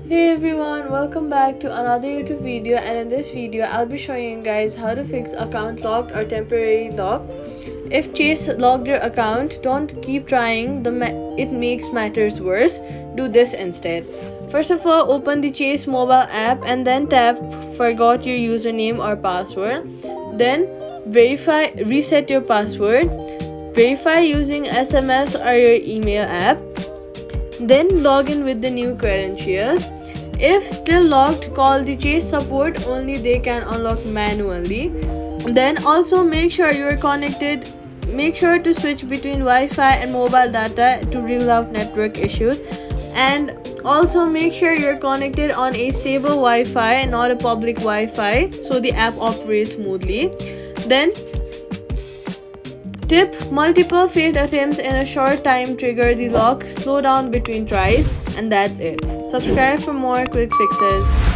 Hey everyone, welcome back to another YouTube video, and in this video I'll be showing you guys how to fix account locked or temporary lock. If Chase locked your account, don't keep trying, it makes matters worse. Do this instead. First of all, open the Chase mobile app and then tap forgot your username or password. Then reset your password. Verify using SMS or your email app. Then log in with the new credentials. If still locked, call the Chase support, only they can unlock manually. Then also make sure you are connected. Make sure to switch between Wi-Fi and mobile data to rule out network issues. And also make sure you're connected on a stable Wi-Fi and not a public Wi-Fi so the app operates smoothly. Then tip: multiple failed attempts in a short time trigger the lock. Slow down between tries, and that's it. Subscribe for more quick fixes.